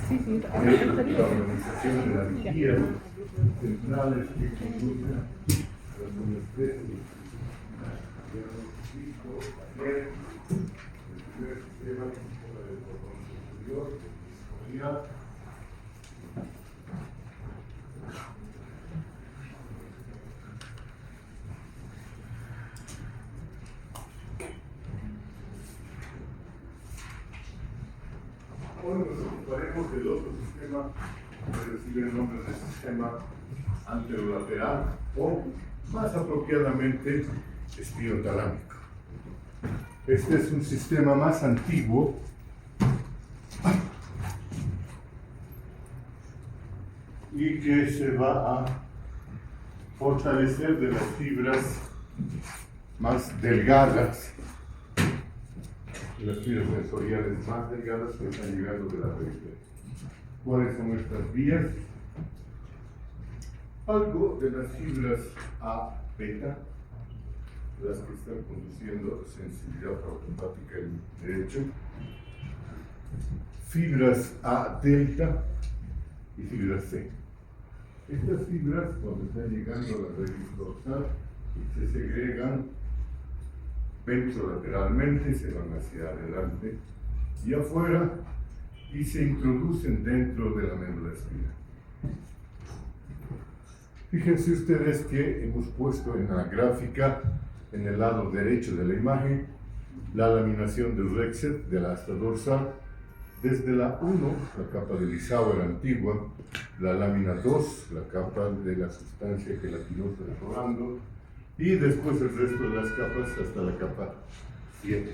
Sí, sí, la organización de las guías centrales que conducen a las especies. El primer sistema de cordón superior, de discomunidad. Hoy nos ocuparemos del otro sistema que recibe el nombre de sistema anterolateral o, más apropiadamente, espinotalámico. Este es un sistema más antiguo y que se va a fortalecer de las fibras más delgadas, de las fibras sensoriales más delgadas que están llegando de la periferia. ¿Cuáles son estas vías? Algo de las fibras A beta, las que están conduciendo sensibilidad automática en derecho, fibras A delta y fibras C. Estas fibras, cuando están llegando a la raíz dorsal, se segregan ventrolateralmente, se van hacia adelante y afuera y se introducen dentro de la médula espinal. Fíjense ustedes que hemos puesto en la gráfica, en el lado derecho de la imagen, la laminación del Rexed de la asta dorsal, desde la 1, la capa de Lissauer antigua, la lámina 2, la capa de la sustancia gelatinosa de Rolando, y después el resto de las capas hasta la capa 7.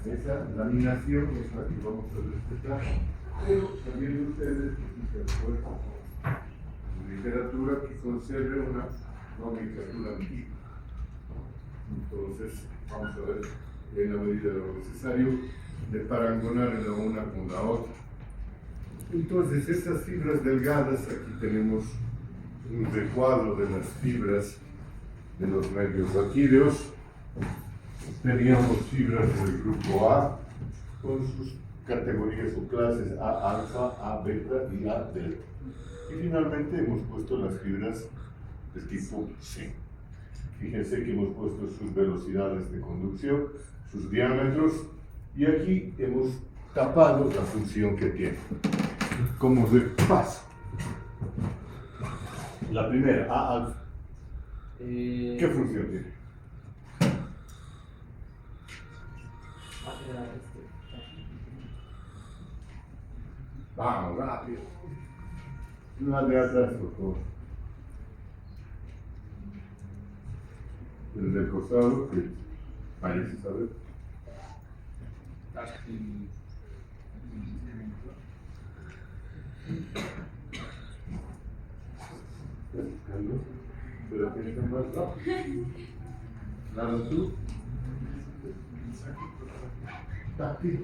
Esa laminación es la que vamos a respetar, pero también ustedes que se acuerdan en literatura que conserve una nomenclatura antigua. Entonces, vamos a ver en la medida de lo necesario de parangonar en la una con la otra. Entonces, estas fibras delgadas, aquí tenemos un recuadro de las fibras de los nervios raquídeos. Teníamos fibras del grupo A con sus categorías o clases A alfa, A beta y A delta. Y finalmente hemos puesto las fibras de tipo C. Fíjense que hemos puesto sus velocidades de conducción, sus diámetros, y aquí hemos tapado la función que tiene. Como repaso. La primera, A alfa. ¿Qué función tiene? Vamos, rápido. La de atrás, por favor. El del costado, que parece saber. Pero que está más rápido. Claro, tú. Táctil,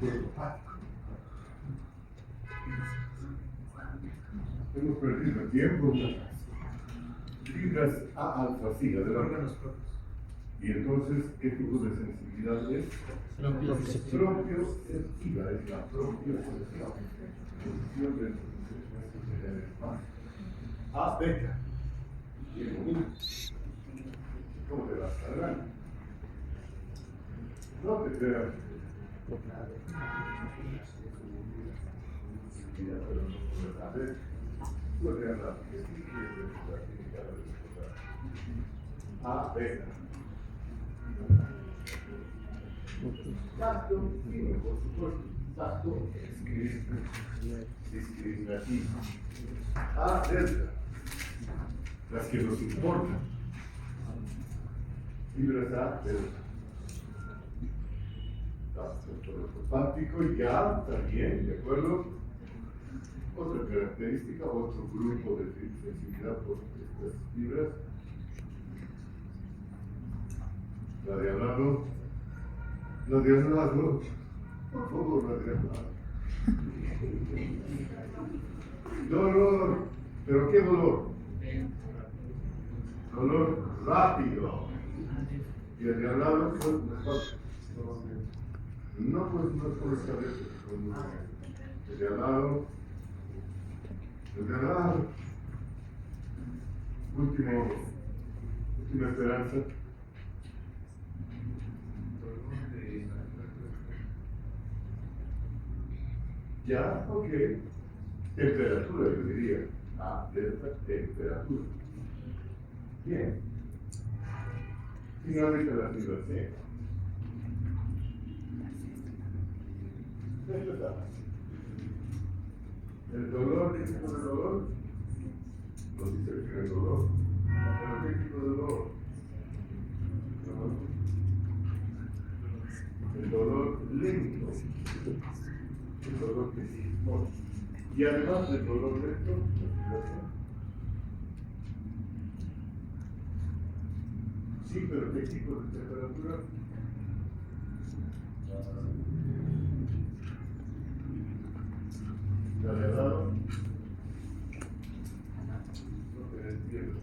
hemos perdido el tiempo. Fibras A alfa, sí, adelante. Y entonces, ¿qué tipo de sensibilidad es? Propioceptiva, es la propioceptiva. Posición del espacio. A beta. Bien bonito. ¿Cómo te vas adelante? No te creas. A beta. Tacto, sí, por supuesto. Tacto, discriminativo. A delta. Las que nos importan. Fibras A delta. Ortopántico y ya también, ¿de acuerdo? Otra característica, otro grupo de sensibilidad por estas fibras. La de al lado, por favor, la de al lado. Dolor, ¿pero qué dolor? Dolor rápido. Y el de al lado, pues, no, pues no puedes saber. el de al lado, el de al lado. Última esperanza. Ya, ok. Temperatura, yo diría. Delta, temperatura. Bien. Finalmente la fibra C. El dolor, ¿qué tipo de dolor? No dice que es dolor. ¿Pero qué tipo de dolor? El dolor lento. El dolor que se impone. Y además del dolor lento, sí, pero ¿qué tipo de temperatura? La de al lado. No te entiendo.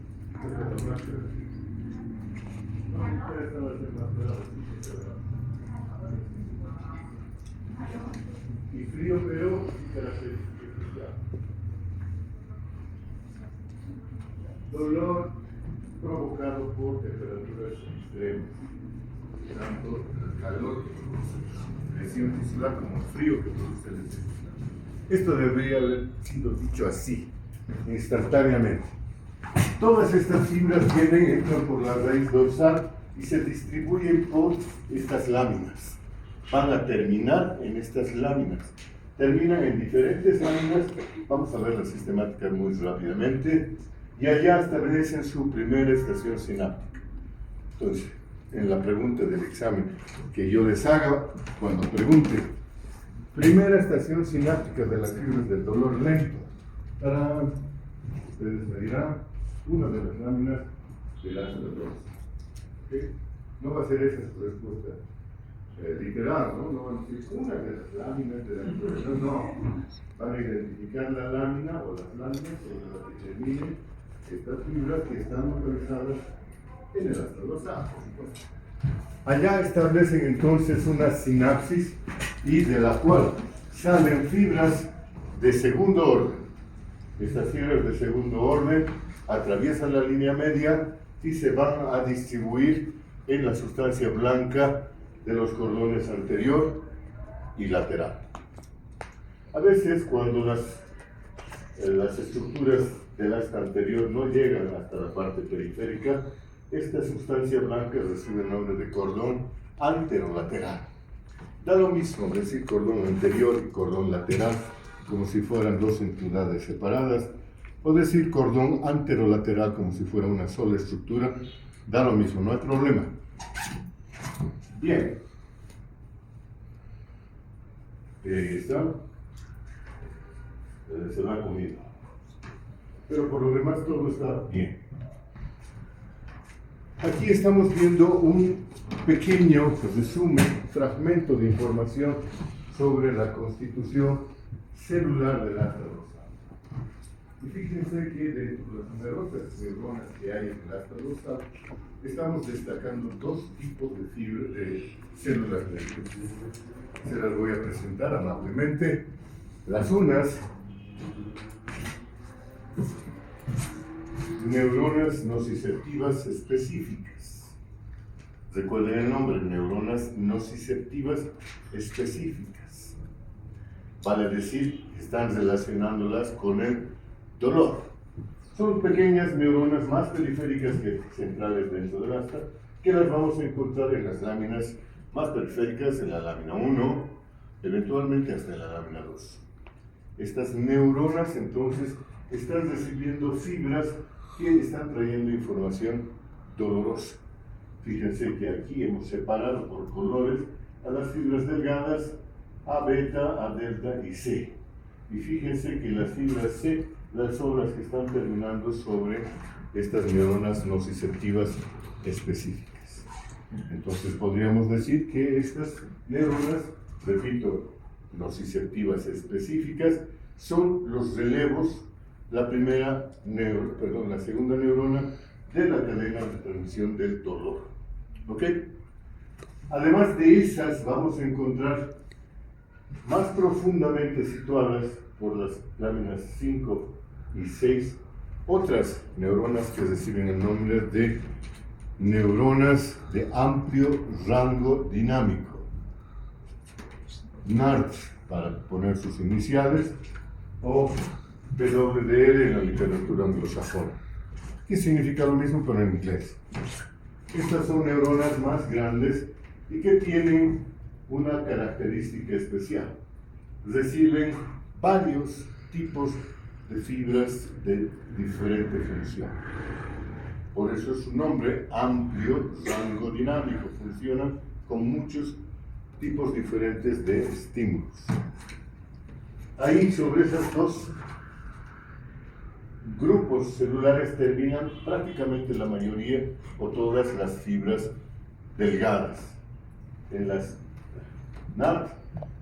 No me interesa la temperatura. Y frío, pero característica especial. Dolor provocado por temperaturas extremas, tanto el calor que produce lesión tisular como el frío que produce lesión tisular. Esto debería haber sido dicho así, instantáneamente. Todas estas fibras entran por la raíz dorsal y se distribuyen por estas láminas. Van a terminar en estas láminas. Terminan en diferentes láminas. Vamos a ver la sistemática muy rápidamente. Y allá establecen su primera estación sináptica. Entonces, en la pregunta del examen que yo les haga, cuando pregunte, primera estación sináptica de las fibras del dolor lento, ustedes me dirán una de las láminas del ácido dorsal. ¿Okay? No va a ser esa su respuesta literal, ¿no? No van a decir una de las láminas de la no. Van a identificar la lámina o las láminas sobre las que terminen estas fibras que están localizadas en el ácido dorsal, por supuesto. Allá establecen entonces una sinapsis y de la cual salen fibras de segundo orden. Estas fibras de segundo orden atraviesan la línea media y se van a distribuir en la sustancia blanca de los cordones anterior y lateral. A veces cuando las estructuras del asta anterior no llegan hasta la parte periférica, esta sustancia blanca recibe el nombre de cordón anterolateral. Da lo mismo decir cordón anterior y cordón lateral, como si fueran dos entidades separadas, o decir cordón anterolateral como si fuera una sola estructura, da lo mismo, no hay problema. Bien. Y ahí está. Se lo ha comido. Pero por lo demás todo está bien. Aquí estamos viendo un pequeño resumen, fragmento de información sobre la constitución celular del asta dorsal. Y fíjense que dentro de las numerosas neuronas que hay en el asta dorsal, estamos destacando dos tipos de fibras de células nerviosas. Se las voy a presentar amablemente. Las unas, neuronas nociceptivas específicas. Recuerden el nombre, neuronas nociceptivas específicas. Vale decir, están relacionándolas con el dolor. Son pequeñas neuronas más periféricas que centrales dentro del asta, que las vamos a encontrar en las láminas más periféricas, en la lámina 1, eventualmente hasta en la lámina 2. Estas neuronas entonces están recibiendo fibras que están trayendo información dolorosa. Fíjense que aquí hemos separado por colores a las fibras delgadas, A beta, A delta y C. Y fíjense que las fibras C son las que están terminando sobre estas neuronas nociceptivas específicas. Entonces podríamos decir que estas neuronas, repito, nociceptivas específicas, son los relevos, la segunda neurona de la cadena de transmisión del dolor. ¿Ok? Además de esas, vamos a encontrar más profundamente situadas por las láminas 5 y 6, otras neuronas que reciben el nombre de neuronas de amplio rango dinámico, NARD, para poner sus iniciales, o PWR en la literatura anglosajona, que significa lo mismo pero en inglés. Estas son neuronas más grandes y que tienen una característica especial. Reciben varios tipos de fibras de diferente función. Por eso es su nombre, amplio rango dinámico. Funcionan con muchos tipos diferentes de estímulos. Ahí, sobre esos dos grupos celulares, terminan prácticamente la mayoría o todas las fibras delgadas. En las NAD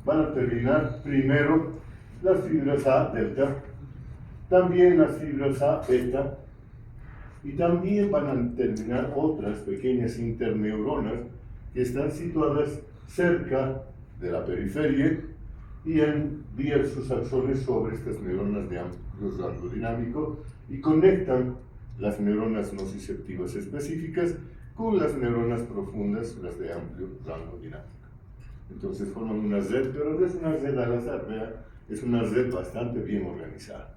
van a terminar primero las fibras A delta, también las fibras A beta, y también van a terminar otras pequeñas interneuronas que están situadas cerca de la periferia y envían sus axones sobre estas neuronas de amplio rango dinámico y conectan las neuronas nociceptivas específicas con las neuronas profundas, las de amplio rango dinámico. Entonces forman una red, pero no es una red al azar, ¿verdad? Es una red bastante bien organizada.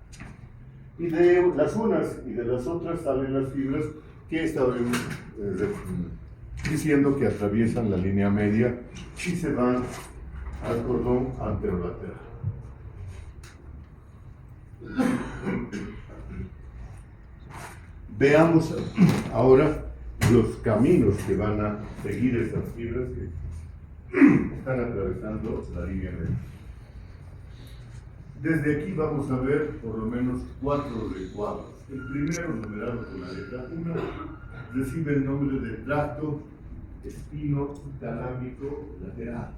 Y de las unas y de las otras salen las fibras que estaremos diciendo que atraviesan la línea media y se van al cordón anterolateral. Veamos ahora los caminos que van a seguir estas fibras que están atravesando la línea media. Desde aquí vamos a ver por lo menos 4 recuadros. El primero, numerado con la letra 1, recibe el nombre de tracto espino-talámico lateral.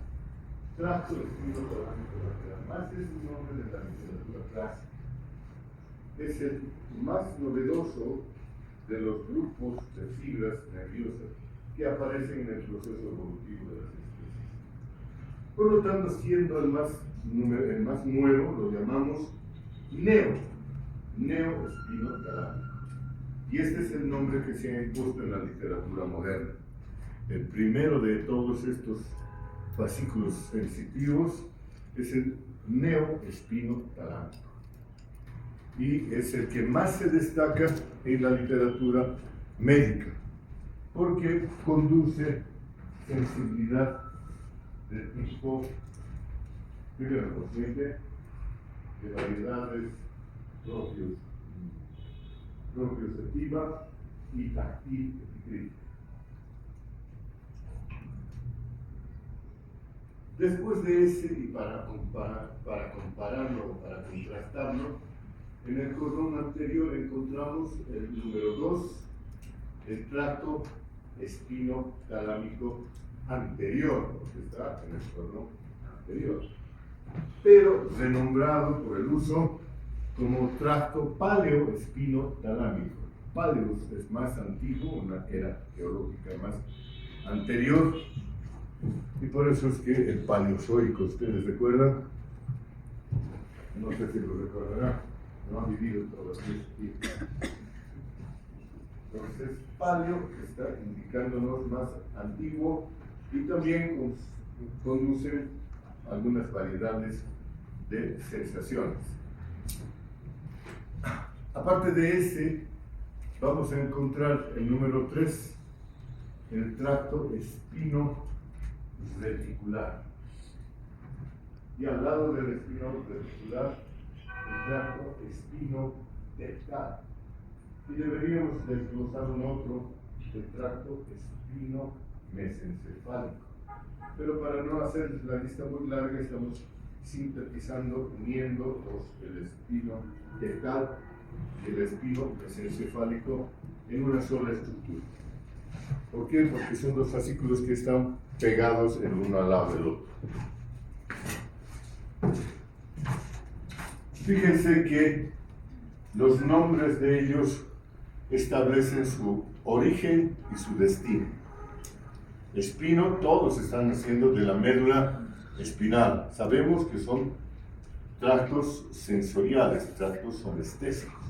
Tracto espino-talámico lateral. Más es un nombre de la literatura clásica. Es el más novedoso de los grupos de fibras nerviosas que aparecen en el proceso evolutivo de las especies. Por lo tanto, siendo el más nuevo, lo llamamos neoespino-talámico. Y este es el nombre que se ha impuesto en la literatura moderna. El primero de todos estos fascículos sensitivos es el neoespino-talámico. Y es el que más se destaca en la literatura médica, porque conduce sensibilidad de tipo, primero, consciente, de variedades propioceptiva y táctil epicrítica. Después de ese, y para compararlo o para contrastarlo, en el cordón anterior encontramos el número 2, el tracto espino-talámico anterior, porque está en el cordón anterior, pero renombrado por el uso como tracto paleo-espino-talámico. Paleus es más antiguo, una era geológica más anterior, y por eso es que el paleozoico, ¿ustedes recuerdan? No sé si lo recordarán, no han vivido todavía este tiempo. Entonces, paleo está indicándonos más antiguo y también conducen algunas variedades de sensaciones. Aparte de ese, vamos a encontrar el número 3, el tracto espino-reticular. Y al lado del espino-reticular, el tracto espino-tectal. Y deberíamos desglosar un otro, el tracto espino-mesencefálico. Pero para no hacer la lista muy larga, estamos sintetizando, uniendo el espino tectal y el espino mesencefálico en una sola estructura. ¿Por qué? Porque son dos fascículos que están pegados el uno al lado del otro. Fíjense que los nombres de ellos establecen su origen y su destino. Espino, todos están naciendo de la médula espinal. Sabemos que son tractos sensoriales, tractos anestésicos.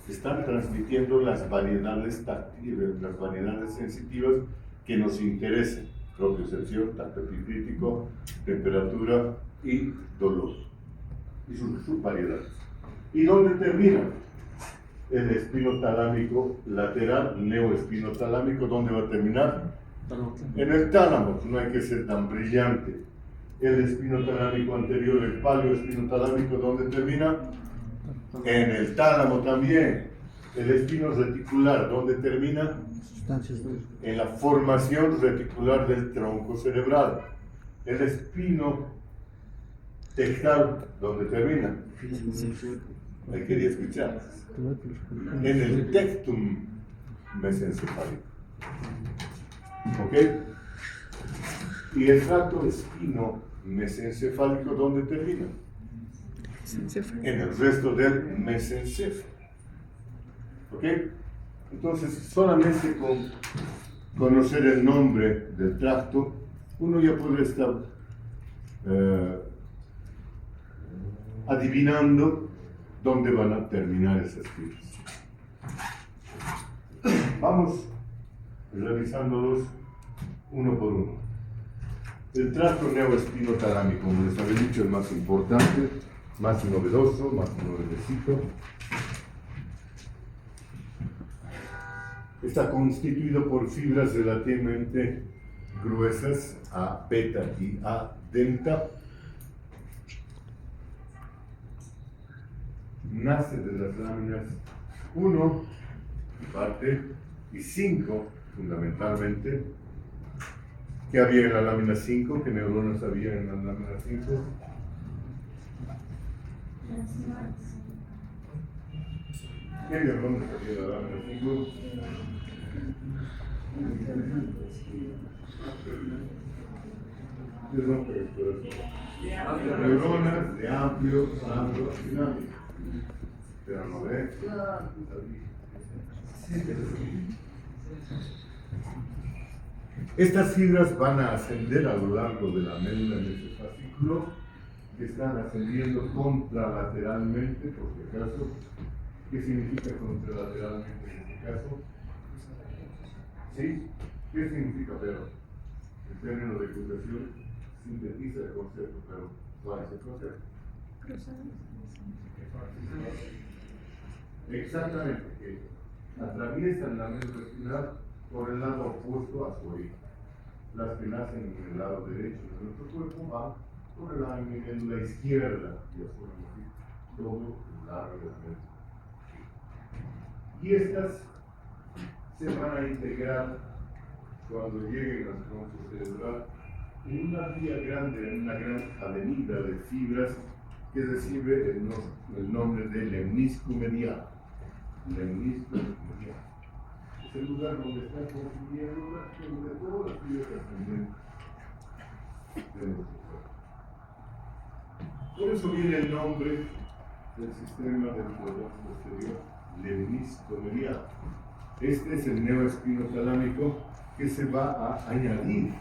Están transmitiendo las variedades táctiles, las variedades sensitivas que nos interesan: propiocepción, tacto epicrítico, temperatura y dolor, y sus variedades. ¿Y dónde termina? El espinotalámico lateral, neoespinotalámico. ¿Dónde va a terminar? En el tálamo. No hay que ser tan brillante. El espinotalámico anterior, el paleoespinotalámico, ¿dónde termina? En el tálamo también. El espino reticular, ¿dónde termina? En la formación reticular del tronco cerebral. El espino tectal, ¿dónde termina? Ahí quería escuchar. En el tectum mesencefálico. ¿Ok? Y el tracto espino mesencefálico, ¿dónde termina? En el resto del mesencéfalo. ¿Ok? Entonces, solamente con conocer el nombre del tracto, uno ya puede estar adivinando dónde van a terminar esas fibras. Vamos revisándolos uno por uno. El tracto neoespinotalámico, como les había dicho, es más importante, más novedoso, más nuevecito. Está constituido por fibras relativamente gruesas, A beta y A delta. Nace de las láminas 1, parte, y 5, fundamentalmente. ¿Qué había en la lámina 5? ¿Qué neuronas había en la lámina 5? ¿Qué neuronas había en la lámina 5? Neuronas de amplio rango dinámico. Pero no ve. Estas fibras van a ascender a lo largo de la médula de ese fascículo, que están ascendiendo contralateralmente, por si acaso. ¿Qué significa contralateralmente en este caso? ¿Sí? ¿Qué significa, pero? En términos de ecuación, sintetiza el concepto, pero ¿cuál es el concepto? Exactamente, que atraviesan la médula espinal por el lado opuesto a su origen. Las que nacen en el lado derecho de nuestro cuerpo van por el lado en la izquierda, ya podemos decir, todo el largo de la médula. Y estas se van a integrar cuando lleguen al tronco cerebral en una vía grande, en una gran avenida de fibras que recibe el nombre de lemnisco medial. Lemnisco medial. Es el lugar donde está construyendo la acción de todas las fibras ascendentes de nuestro cuerpo. Por eso viene el nombre del sistema del cordón posterior, lemnisco medial. Este es el neoespinotalámico que se va a añadir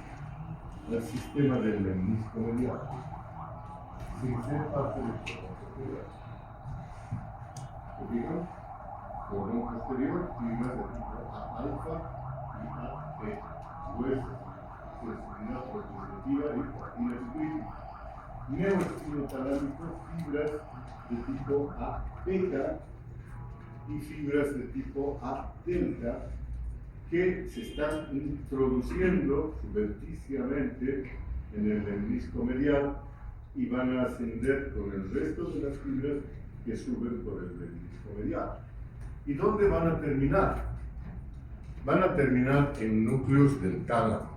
al sistema del lemnisco medial, sin ser parte del cordón posterior. ¿Se fijan? Cordón posterior, fibras de tipo A alfa y A beta, huesos, flexibilidad propositiva y partida específica. Neoespinotalámico, fibras de tipo A beta y fibras de tipo A delta que se están introduciendo subrepticiamente en el lemnisco medial y van a ascender con el resto de las fibras que suben por el lemnisco medial. ¿Y dónde van a terminar? Van a terminar en núcleos del tálamo.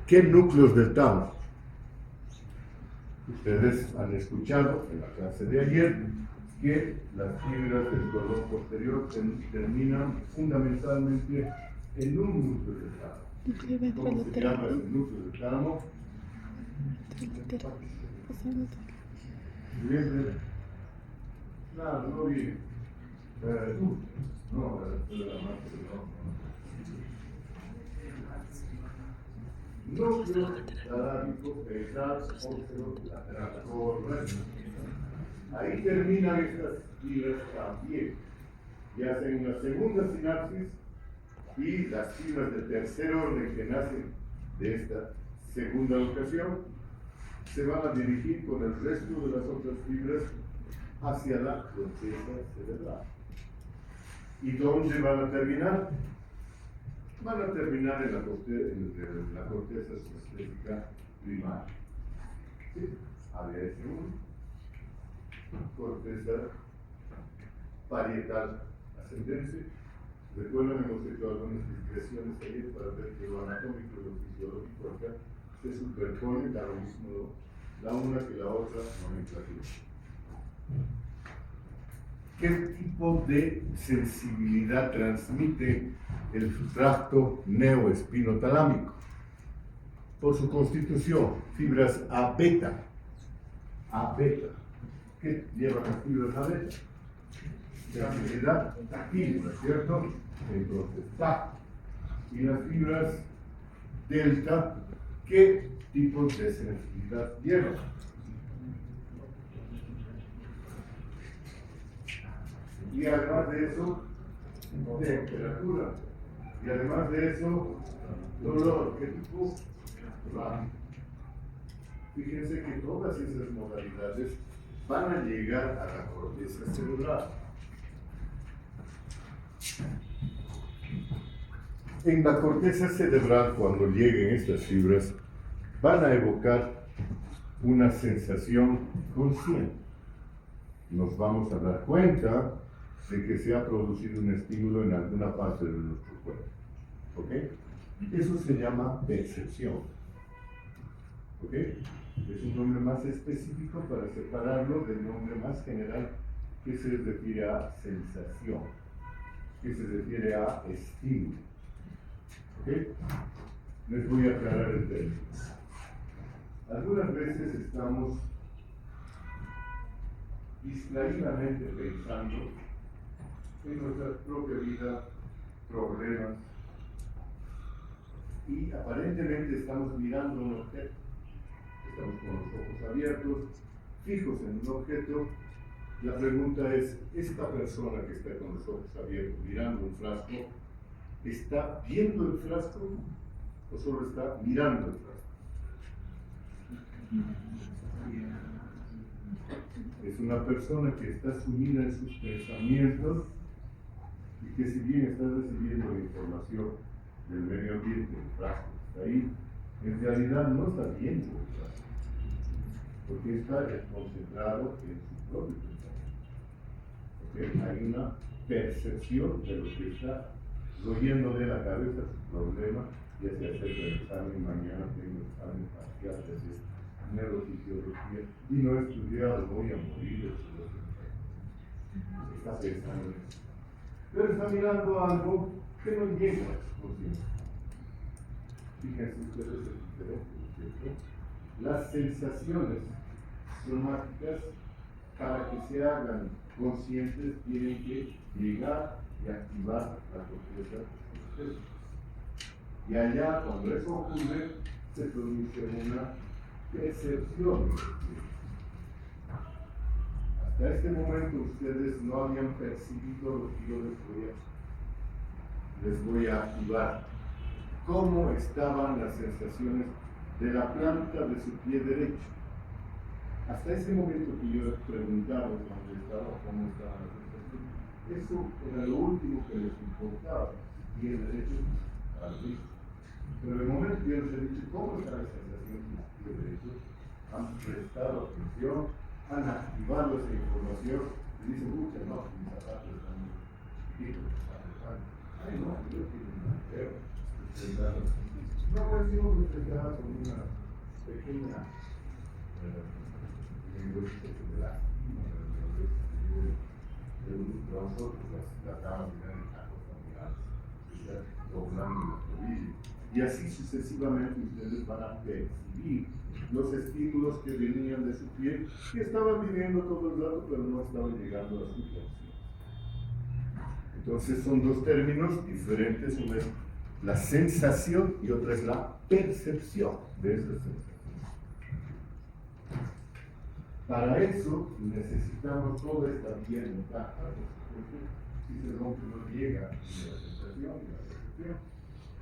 ¿Qué núcleos del tálamo? Ustedes han escuchado en la clase de ayer que las fibras del cordón posterior terminan fundamentalmente en un núcleo del tálamo. ¿Cómo se llama ese núcleo del tálamo? Bien, claro, no bien. No, la marca no. núcleo talámico, pesado, óseo, lateral, correcto. Ahí terminan estas fibras también. Y hacen una segunda sinapsis y las fibras de tercer orden que nacen de esta segunda ocasión se van a dirigir con el resto de las otras fibras hacia la corteza cerebral. ¿Y dónde van a terminar? Van a terminar en la corteza subaestética primaria. ¿Sí? ABS1, corteza parietal ascendente. Recuerden, hemos hecho algunas discreciones ayer para ver que lo anatómico y lo fisiológico acá se superponen a lo mismo la una que la otra nomenclatura. ¿Qué tipo de sensibilidad transmite el tracto neoespinotalámico? Por su constitución, fibras A beta. ¿Qué llevan las fibras A beta? Sensibilidad táctil, ¿no es cierto? Entonces, tacto. Y las fibras delta, ¿qué tipo de sensibilidad llevan? Y además de eso, temperatura. Y además de eso, dolor. ¿Qué tipo? Fíjense que todas esas modalidades van a llegar a la corteza cerebral. En la corteza cerebral, cuando lleguen estas fibras, van a evocar una sensación consciente. Nos vamos a dar cuenta de que se ha producido un estímulo en alguna parte de nuestro cuerpo. ¿Ok? Eso se llama percepción. ¿Ok? Es un nombre más específico para separarlo del nombre más general que se refiere a sensación, que se refiere a estímulo. ¿Ok? Les voy a aclarar el término. Algunas veces estamos distraídamente pensando en nuestra propia vida, problemas, y aparentemente estamos mirando un objeto. Estamos con los ojos abiertos, fijos en un objeto. La pregunta es, ¿esta persona que está con los ojos abiertos mirando un frasco, está viendo el frasco o solo está mirando el frasco? Es una persona que está sumida en sus pensamientos y que, si bien está recibiendo la información del medio ambiente, el frasco está ahí, en realidad no está viendo el frasco, porque está concentrado en su propio pensamiento. ¿Okay? Hay una percepción de lo que está royendo de la cabeza su problema. Ya se acerca el examen, mañana tengo examen parcial de neurofisiología y no he estudiado, voy a morir. Está pensando en eso. Pero está mirando algo que no llega a su conciencia. Fíjense ustedes el diferente, ¿cierto? Las sensaciones somáticas, para que se hagan conscientes, tienen que llegar y activar la corteza de ustedes. Y allá, cuando eso ocurre, se produce una percepción. Hasta este momento ustedes no habían percibido lo que yo les voy a activar. ¿Cómo estaban las sensaciones de la planta de su pie derecho? Hasta ese momento que yo les preguntaba dónde estaba, cómo estaban las sensaciones, eso era lo último que les importaba. Pie derecho, arriba. Pero en el momento que yo les he dicho cómo están las sensaciones de su pie derecho, han prestado atención, han activado esa información y dicen, muchas no, mis zapatos están muy chiquitos, ay no, yo tengo una feo. No, pues yo me presentaba con una pequeña neurocito de lástima, de un trozo que las trataban de dar en tacos familiares, doblando los tobillos. Y así sucesivamente ustedes van a percibir los estímulos que venían de su pie, que estaban viviendo todo el rato, pero no estaban llegando a su conciencia. Entonces son dos términos diferentes, uno es la sensación y otra es la percepción de esa sensación. Para eso necesitamos toda esta vía de metáfora, si se rompe no llega a la sensación y la percepción,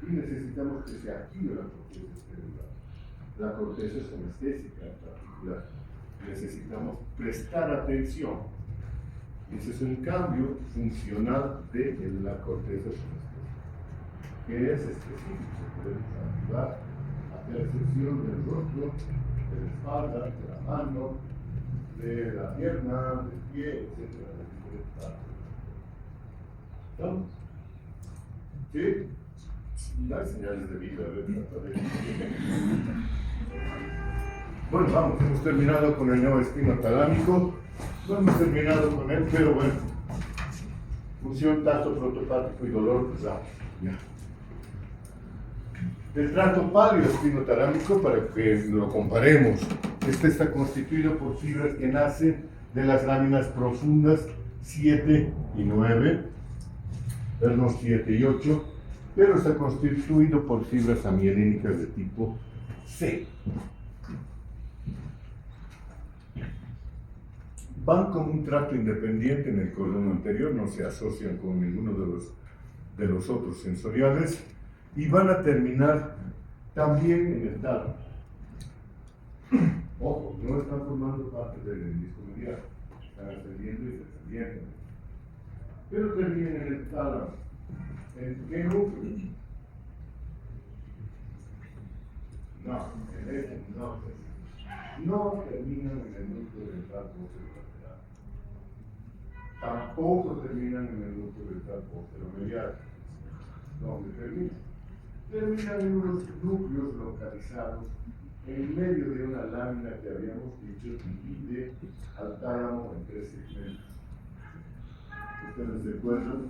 y necesitamos que se active la corteza cerebral. La corteza somestésica en particular. Necesitamos prestar atención. Ese es un cambio funcional de la corteza somestésica, que es específico. Podemos activar la percepción del rostro, de la espalda, de la mano, de la pierna, del pie, etc. ¿Estamos? ¿Sí? Hay señales de vida, ¿verdad? Bueno, vamos, hemos terminado con el nervio espinotalámico. No hemos terminado con él, pero bueno. Función, tacto, protopático y dolor, pues vamos, ya. El tracto paleo-espinotalámico, para que lo comparemos, este está constituido por fibras que nacen de las láminas profundas 7 y 9, perdón, 7 y 8, pero está constituido por fibras amielínicas de tipo C. Van como un tracto independiente en el cordón anterior, no se asocian con ninguno de los otros sensoriales, y van a terminar también en el tálamo. Ojo, no están formando parte del disco medial, están ascendiendo y descendiendo. Pero terminan en el tálamo. ¿En qué núcleo? No, en este no terminan en el núcleo del tracto lateral. Tampoco terminan en el núcleo del tracto medial. ¿Dónde terminan? Terminan en unos núcleos localizados en medio de una lámina que habíamos dicho divide al tálamo en 3 segmentos. ¿Ustedes recuerdan?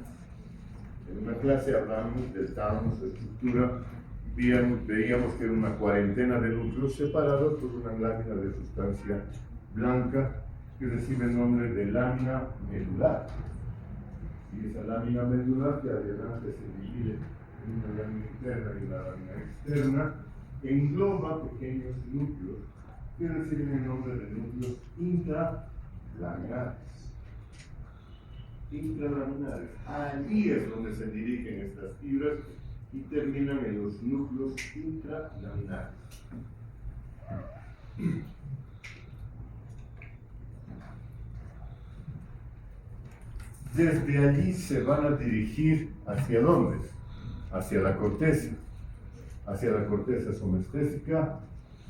En una clase hablamos del tálamo, su estructura, veíamos que era una cuarentena de núcleos separados por una lámina de sustancia blanca que recibe el nombre de lámina medular. Y esa lámina medular que adelante se divide en una lámina interna y una lámina externa, engloba pequeños núcleos que reciben el nombre de núcleos intralaminares. Intralaminares. Allí es donde se dirigen estas fibras y terminan en los núcleos intralaminares. Desde allí se van a dirigir ¿hacia dónde? Hacia la corteza. Hacia la corteza somestésica.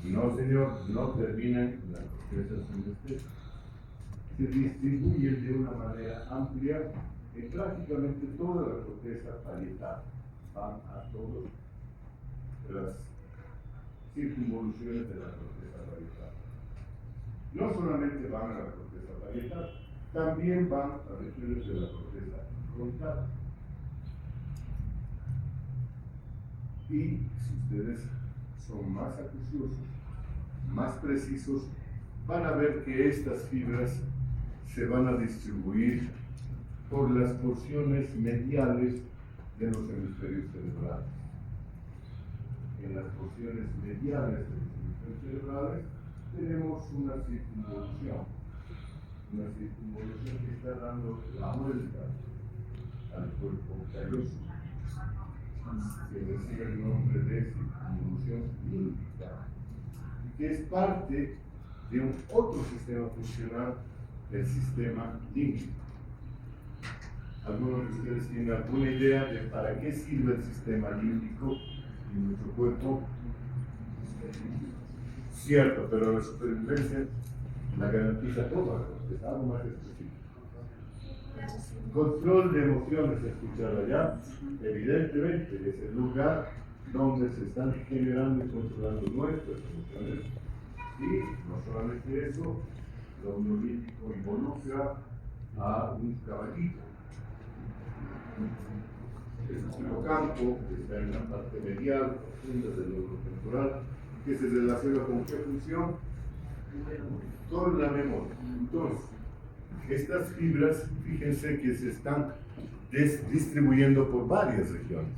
No, señor, no terminan en la corteza somestésica. Se distribuyen de una manera amplia en prácticamente toda la corteza parietal. Van a todas las circunvoluciones de la corteza parietal. No solamente van a la corteza parietal, también van a regiones de la corteza frontal. Y si ustedes son más acuciosos, más precisos, van a ver que estas fibras se van a distribuir por las porciones mediales de los hemisferios cerebrales. En las porciones mediales de los hemisferios cerebrales tenemos una circunvolución que está dando la vuelta al cuerpo calloso, que recibe el nombre de circunvolución límbica, que es parte de un otro sistema funcional, el sistema límbico. ¿Algunos de ustedes tienen alguna idea de para qué sirve el sistema límbico en nuestro cuerpo? Cierto, pero la supervivencia la garantiza toda, es algo más específico. Control de emociones, escuchar allá, evidentemente es el lugar donde se están generando y controlando nuestras emociones. Y no solamente eso, lo neolítico involucra a un caballito. El hipocampo, que está en la parte medial, profunda del lóbulo temporal, que se relaciona con qué función? Con la memoria. Entonces, estas fibras, fíjense que se están distribuyendo por varias regiones.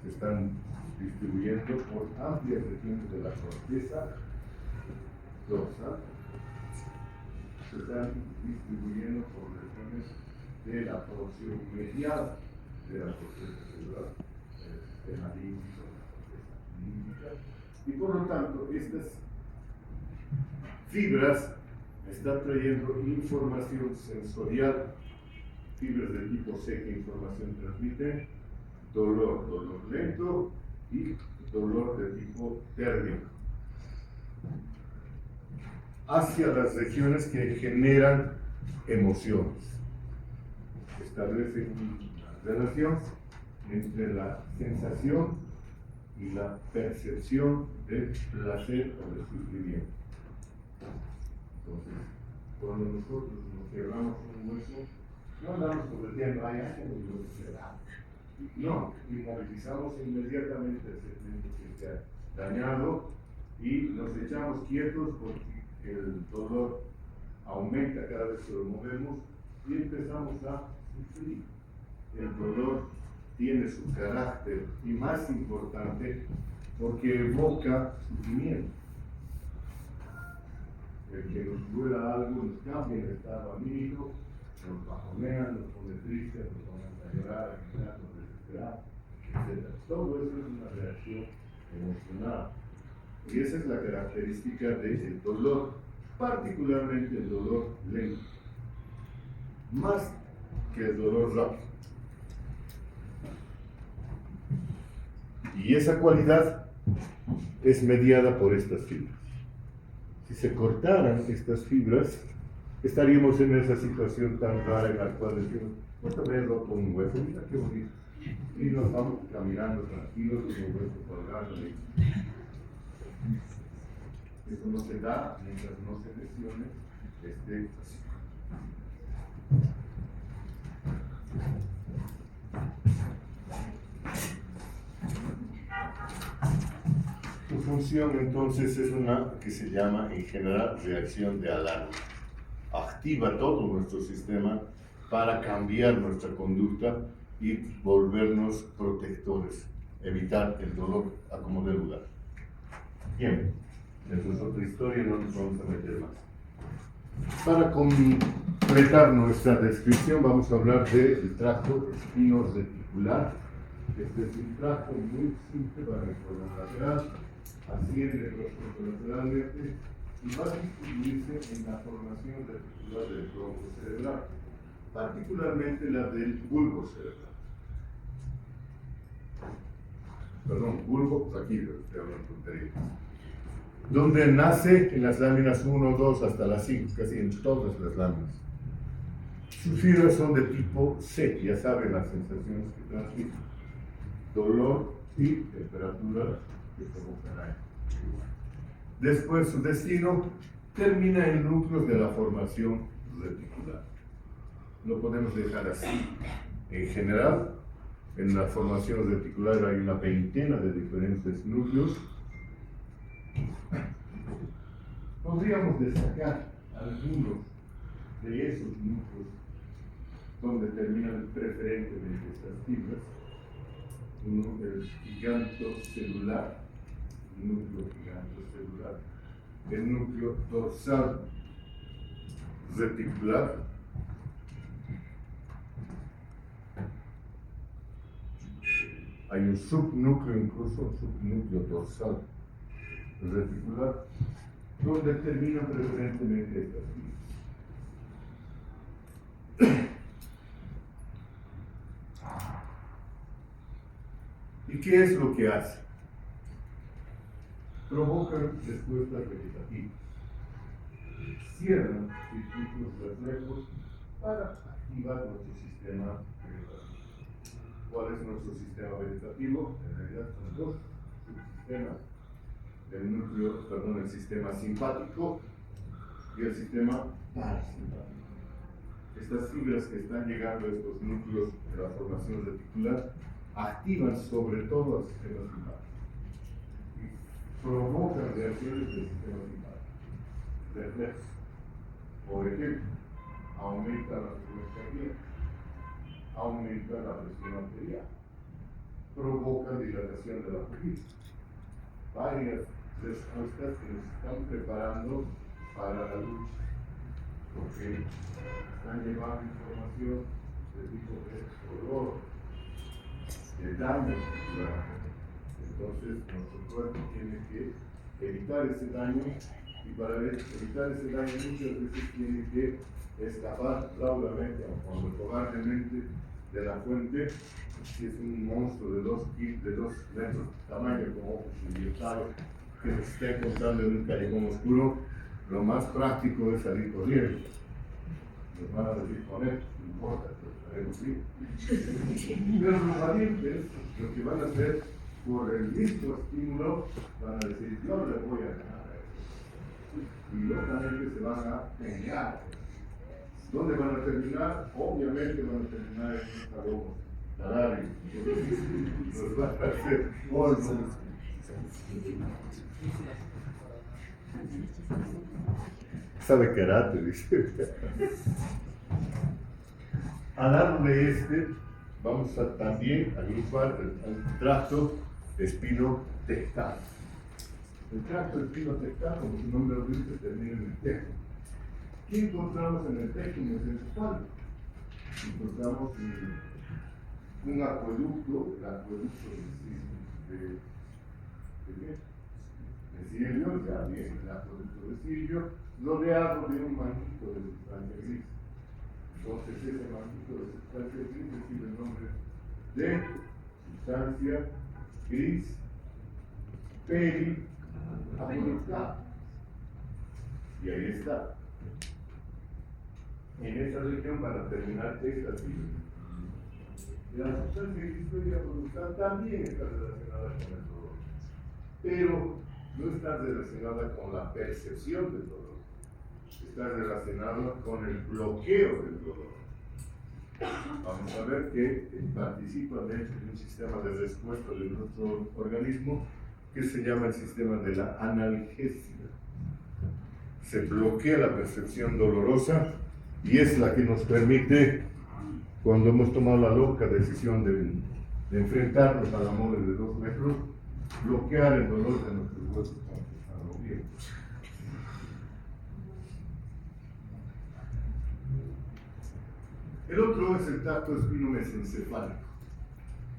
se están distribuyendo por amplias regiones de la corteza dorsal, se están distribuyendo por regiones de la porción medial de la corteza celular, el sistema límbico, la corteza límbica, y por lo tanto estas fibras están trayendo información sensorial, fibras de tipo C que información transmiten, dolor lento y dolor de tipo térmico, hacia las regiones que generan emociones. Establecen una relación entre la sensación y la percepción de placer o de sufrimiento. Entonces, cuando nosotros nos quebramos un hueso, no andamos todo el tiempo, no, inmovilizamos inmediatamente el segmento que se ha dañado y nos echamos quietos porque el dolor aumenta cada vez que lo movemos y empezamos a sufrir. El dolor tiene su carácter y más importante porque evoca sufrimiento. El que nos duela algo nos cambia el estado anímico, nos bajonea, nos pone tristes, nos pone a llorar, a gritar, nos desesperar, etc. Todo eso es una reacción emocional. Y esa es la característica del dolor, particularmente el dolor lento, más que el dolor rápido. Y esa cualidad es mediada por estas fibras. Si se cortaran estas fibras, estaríamos en esa situación tan rara en la cual decimos, ¿cuánto me he roto un hueso? Mira qué bonito. Y nos vamos caminando tranquilos con un hueso colgando. Eso no se da mientras no se lesione este Su función entonces es una que se llama en general reacción de alarma. Activa todo nuestro sistema para cambiar nuestra conducta y volvernos protectores, evitar el dolor a como dé lugar. Bien, eso es otra historia, no nos vamos a meter más. Para completar nuestra descripción vamos a hablar del tracto espino-reticular. Este es un tracto muy simple para el colon lateral, asciende lateralmente y va a distribuirse en la formación reticular del tronco cerebral, particularmente la del bulbo cerebral. Perdón, bulbo, aquí estoy hablando tonterías. Donde nace en las láminas 1, 2 hasta las 5, casi en todas las láminas. Sus fibras son de tipo C, ya saben las sensaciones que transmiten. Dolor y temperatura que provocará. Después su destino termina en núcleos de la formación reticular. Lo podemos dejar así. En general, en la formación reticular hay una veintena de diferentes núcleos. Podríamos destacar algunos de esos núcleos donde terminan preferentemente estas fibras. Uno es gigantocelular, núcleo gigantocelular, el núcleo dorsal reticular, hay un subnúcleo, incluso un subnúcleo dorsal reticular, donde terminan preferentemente estas fibras. ¿Y qué es lo que hace? Provocan respuestas vegetativas. Cierran circuitos reflejos para activar nuestro sistema vegetativo. ¿Cuál es nuestro sistema vegetativo? En realidad son dos subsistemas. El sistema simpático y el sistema parasimpático. Estas fibras que están llegando a estos núcleos de la formación reticular activan sobre todo el sistema simpático y provocan reacciones del sistema simpático. Reflejos. Por ejemplo, aumenta la frecuencia cardíaca, aumenta la presión arterial, provocan dilatación de la pupila. Varias respuestas que nos están preparando para la lucha, porque están llevando información de tipo de dolor, de daño muscular. Entonces, nuestro cuerpo tiene que evitar ese daño, y para evitar ese daño muchas veces tiene que escapar raudamente o cobardemente de la fuente. Si es un monstruo de 2 metros de tamaño, como inyectado, que nos esté encontrando en un callejón oscuro, lo más práctico es salir corriendo. Nos van a decir con él, no importa, pero estaremos bien. Pero los valientes, lo que van a hacer por el mismo estímulo, van a decir, yo le voy a ganar a eso. Y lógicamente se van a pelear. ¿Dónde van a terminar? Obviamente van a terminar en un calor horario. Nos van a hacer polvo. Sabe karate, dice. Al lado de este, vamos a también agrupar el tracto espino-tectal. El tracto espino-tectal, como su nombre lo dice, termina en el tejo. ¿Qué encontramos en el tejo mesencepálico? Encontramos un acueducto, el acueducto de Silvio, ya bien, el acueducto de Silvio, rodeado de un manguito de sustancia gris. Entonces ese manguito de sustancia gris recibe el nombre de sustancia gris periacueductal. Y ahí está. En esa región van a terminar estas fibras. La sustancia gris periacueductal también está relacionada con el dolor, pero no está relacionada con la percepción del dolor, está relacionada con el bloqueo del dolor. Vamos a ver que participa dentro de un sistema de respuesta de nuestro organismo que se llama el sistema de la analgesia. Se bloquea la percepción dolorosa y es la que nos permite, cuando hemos tomado la loca decisión de enfrentarnos a la mole de 2 metros, bloquear el dolor de nuestros huesos para lo bien. El otro es el tracto espino-mesencefálico.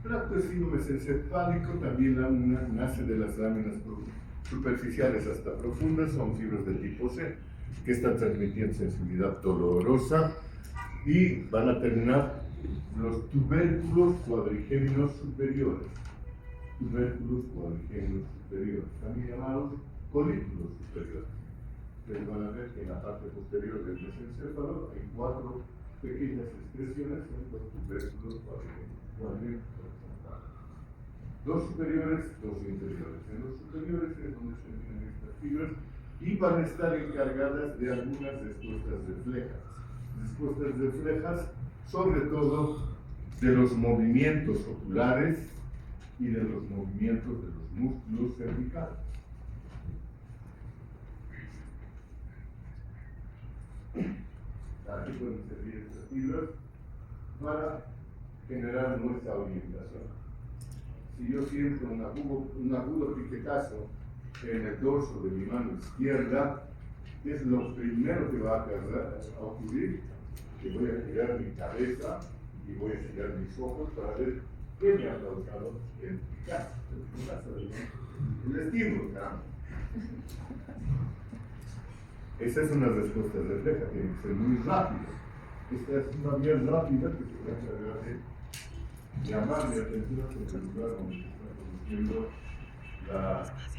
El tracto espino-mesencefálico también nace de las láminas superficiales hasta profundas, son fibras de tipo C, que están transmitiendo sensibilidad dolorosa, y van a terminar los tubérculos cuadrigéminos superiores. Tubérculos cuadrigéminos superiores, también llamados colículos superiores. Ustedes van a ver que en la parte posterior del mesencéfalo hay 4 pequeñas expresiones, son los tubérculos cuadrigéminos. 2 superiores, 2 inferiores. En los superiores es donde se tienen estas fibras y van a estar encargadas de algunas respuestas reflejas. Respuestas reflejas, sobre todo de los movimientos oculares y de los movimientos de los músculos cervicales. Aquí pueden servir estas fibras para generar nuestra orientación. Si yo siento un agudo piquetazo en el dorso de mi mano izquierda, es lo primero que va a ocurrir, que voy a girar mi cabeza y voy a girar mis ojos para ver qué me ha causado el piquetazo, el estímulo, caramba. Esa es una respuesta refleja, tiene que ser muy rápida. Esta es una vía rápida que se va a encargar de llamar mi atención sobre el lugar donde se está produciendo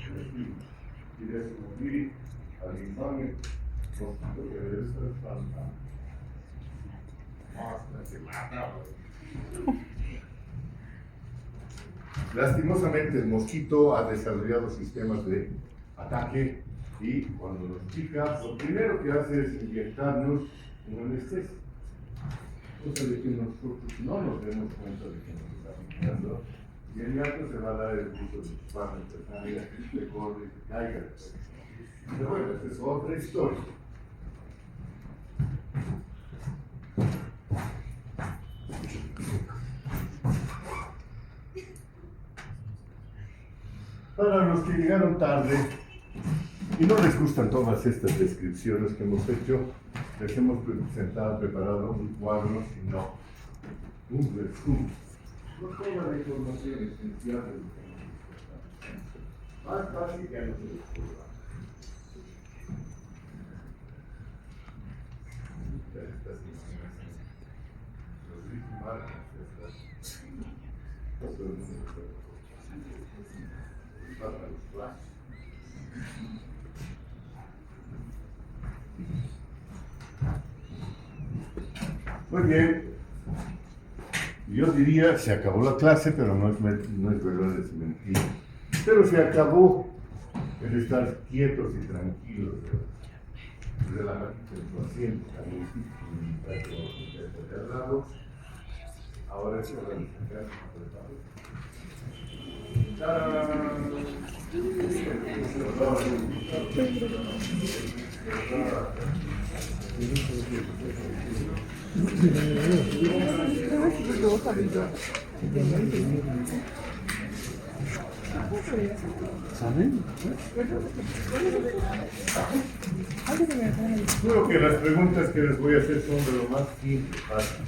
el estímulo. Y de eso morir al infame mosquito que debe ser fantástico. Lastimosamente, el mosquito ha desarrollado sistemas de ataque y cuando nos pica, lo primero que hace es inyectarnos un anestesia. Cosa de que nosotros no nos demos cuenta de que nos está picando y el gato se va a dar el gusto de chupar nuestra sangre, de corre y se caiga. Pero bueno, esa es otra historia. Para los que llegaron tarde y no les gustan todas estas descripciones que hemos hecho, les hemos preparado un cuadro, sino un resumen. No toda la información esencial de lo que hemos tratado. Más básica no se les ocurra. Estas imágenes, los ritmos, muy bien, yo diría se acabó la clase, pero no es verdad, es mentira. Pero se acabó el estar quietos y tranquilos, relajar el paciente, al lado. Ahora es hora de sacar Creo que las preguntas que les voy a hacer son de lo más simple, fácil.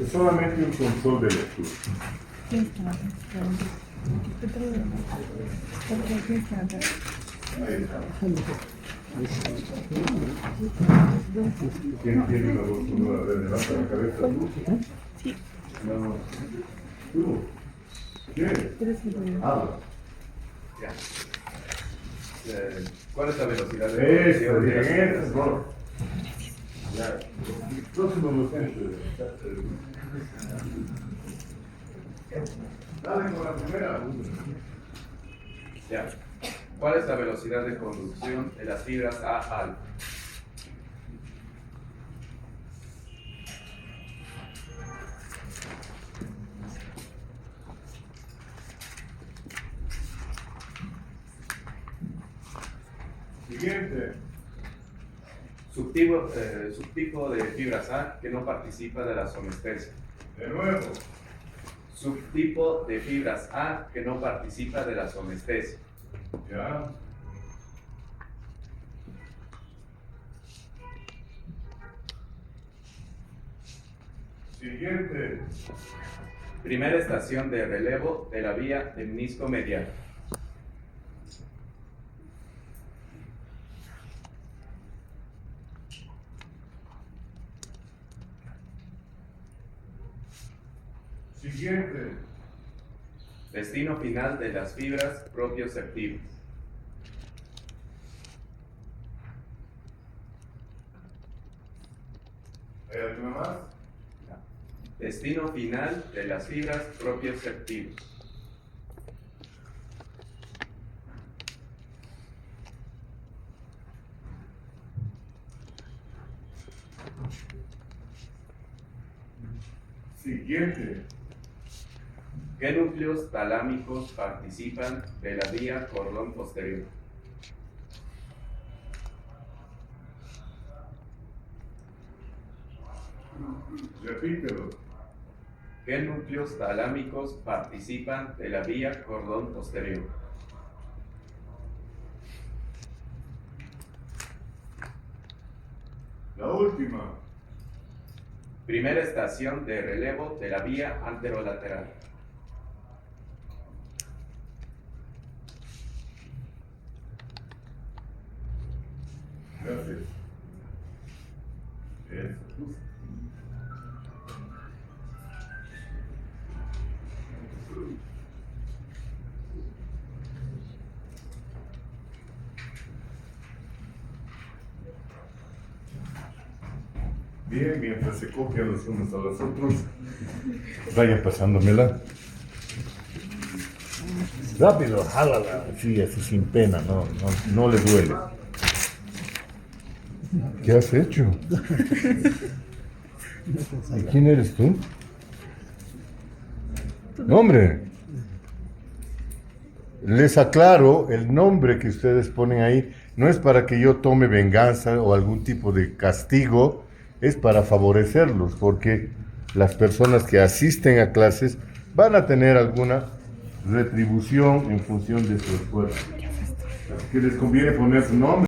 Es solamente un control de lectura. Ahí está. ¿Quién tiene una voz sonora? A ver, levanta la cabeza. ¿Tú? Sí. No. ¿Tú? ¿Quién? Habla. Ya. ¿Cuál es la velocidad de Eso, de bien, eso. Ya. Próximo docente. Dale con la primera. Ya. ¿Cuál es la velocidad de conducción de las fibras A alfa? Siguiente. Subtipo de fibras A que no participa de la somestesia. De nuevo. Subtipo de fibras A que no participa de la somestesia. Ya. Siguiente. Primera estación de relevo de la vía del menisco medial. Siguiente. Destino final de las fibras propioceptivas. ¿Hay alguna más? Destino final de las fibras propioceptivas. Siguiente. ¿Qué núcleos talámicos participan de la vía cordón posterior? Repítelo. ¿Qué núcleos talámicos participan de la vía cordón posterior? La última. Primera estación de relevo de la vía anterolateral. Gracias. Eso. Bien, mientras se copian los unos a los otros, vayan pasándomela. Rápido, jálala, sí, así sin pena, no le duele. ¿Qué has hecho? ¿Y quién eres tú? Nombre. Les aclaro, el nombre que ustedes ponen ahí no es para que yo tome venganza o algún tipo de castigo, es para favorecerlos, porque las personas que asisten a clases van a tener alguna retribución en función de su esfuerzo. Así que les conviene poner su nombre.